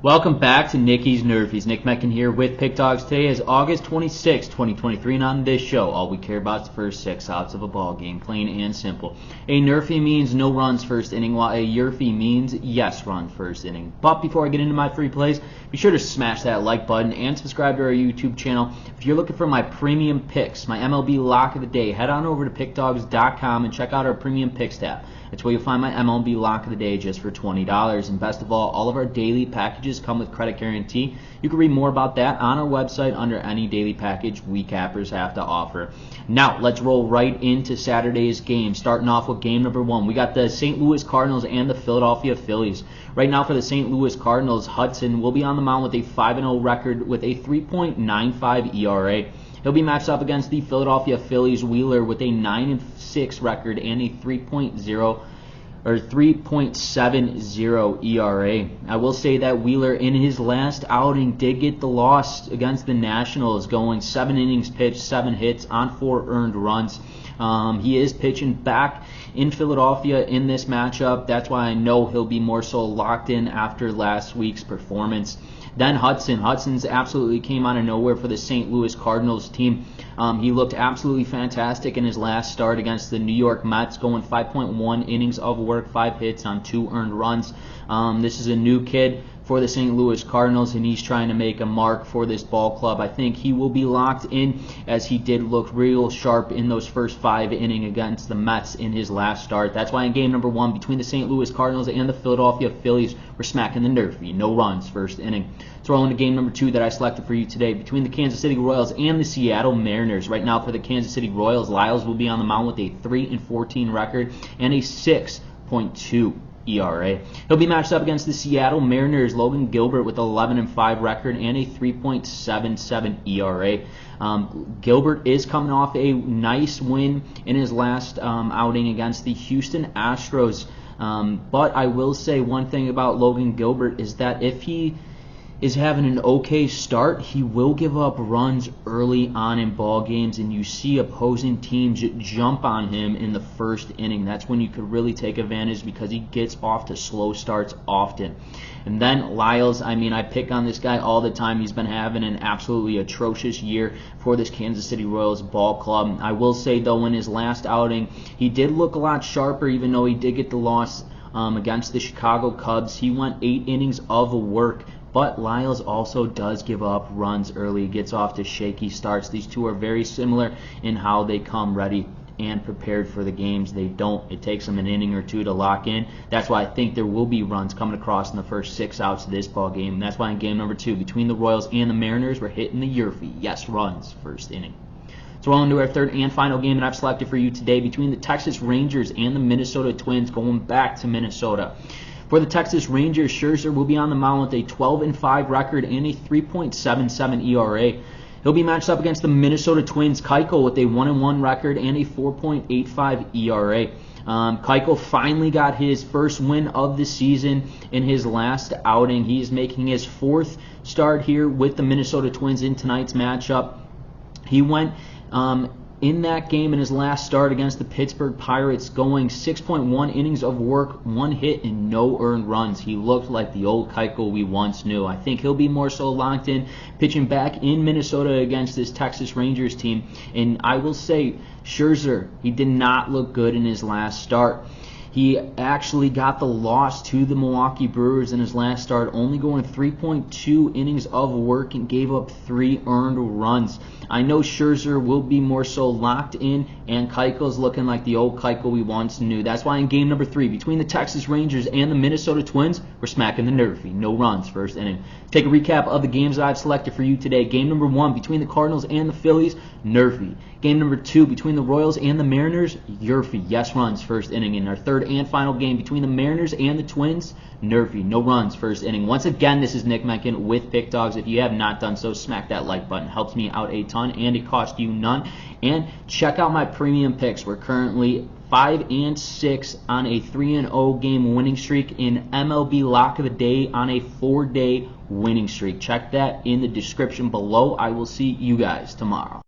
Welcome back to Nicky's NRFIs. Nick Meckin here with Pickdawgz. Today is August 26, 2023, and on this show, all we care about is the first 6 outs of a ball game, plain and simple. A NRFI means no runs first inning, while a YRFI means yes run first inning. But before I get into my free plays, be sure to smash that like button and subscribe to our YouTube channel. If you're looking for my premium picks, my MLB lock of the day, head on over to Pickdawgz.com and check out our premium picks tab. That's where you'll find my MLB lock of the day just for $20. And best of all of our daily packages come with credit guarantee. You can read more about that on our website under any daily package we cappers have to offer. Now, let's roll right into Saturday's game. Starting off with game number 1, we got the St. Louis Cardinals and the Philadelphia Phillies. Right now for the St. Louis Cardinals, Hudson will be on the mound with a 5-0 record with a 3.95 ERA. He'll be matched up against the Philadelphia Phillies Wheeler with a 9-6 record and a 3.70 ERA. I will say that Wheeler in his last outing did get the loss against the Nationals, going 7 innings pitched, 7 hits on 4 earned runs. He is pitching back in Philadelphia in this matchup. That's why I know he'll be more so locked in after last week's performance. Then Hudson's absolutely came out of nowhere for the St. Louis Cardinals team. He looked absolutely fantastic in his last start against the New York Mets, going 5.1 innings of work, 5 hits on 2 earned runs. This is a new kid for the St. Louis Cardinals, and he's trying to make a mark for this ball club. I think he will be locked in, as he did look real sharp in those first 5 innings against the Mets in his last start. That's why in game number 1 between the St. Louis Cardinals and the Philadelphia Phillies, we're smacking the NRFI. No runs first inning. Let's roll into game number 2 that I selected for you today between the Kansas City Royals and the Seattle Mariners. Right now for the Kansas City Royals, Lyles will be on the mound with a 3-14 record and a 6.2 ERA. He'll be matched up against the Seattle Mariners, Logan Gilbert, with 11-5 record and a 3.77 ERA. Gilbert is coming off a nice win in his last outing against the Houston Astros. But I will say one thing about Logan Gilbert is that if he is having an okay start, he will give up runs early on in ball games, and you see opposing teams jump on him in the first inning. That's when you could really take advantage, because he gets off to slow starts often. And then Lyles, I pick on this guy all the time. He's been having an absolutely atrocious year for this Kansas City Royals ball club. I will say, though, in his last outing, he did look a lot sharper, even though he did get the loss against the Chicago Cubs. He went 8 innings of work. But Lyles also does give up runs early, gets off to shaky starts. These two are very similar in how they come ready and prepared for the games. They don't. It takes them an inning or 2 to lock in. That's why I think there will be runs coming across in the first 6 outs of this ball game. And that's why in game number 2, between the Royals and the Mariners, we're hitting the YRFI. Yes, runs first inning. So we're on to our third and final game that I've selected for you today between the Texas Rangers and the Minnesota Twins, going back to Minnesota. For the Texas Rangers, Scherzer will be on the mound with a 12-5 record and a 3.77 ERA. He'll be matched up against the Minnesota Twins' Keuchel with a 1-1 record and a 4.85 ERA. Keuchel finally got his first win of the season in his last outing. He is making his 4th start here with the Minnesota Twins in tonight's matchup. He went in that game in his last start against the Pittsburgh Pirates, going 6.1 innings of work, 1 hit, and no earned runs. He looked like the old Keuchel we once knew. I think he'll be more so locked in, pitching back in Minnesota against this Texas Rangers team. And I will say, Scherzer, he did not look good in his last start. He actually got the loss to the Milwaukee Brewers in his last start, only going 3.2 innings of work and gave up 3 earned runs. I know Scherzer will be more so locked in, and Keuchel's looking like the old Keuchel we once knew. That's why in game number 3, between the Texas Rangers and the Minnesota Twins, we're smacking the NRFI. No runs first inning. Take a recap of the games that I've selected for you today. Game number 1, between the Cardinals and the Phillies, NRFI. Game number 2, between the Royals and the Mariners, YRFI. Yes runs first inning. In our third and final game between the Mariners and the Twins, NRFI. No runs first inning. Once again, this is Nick Meckin with Pickdawgz. If you have not done so, smack that like button. Helps me out a ton, and it costs you none. And check out my premium picks. We're currently 5-6 on a 3-0 game winning streak in MLB Lock of the Day on a 4-day winning streak. Check that in the description below. I will see you guys tomorrow.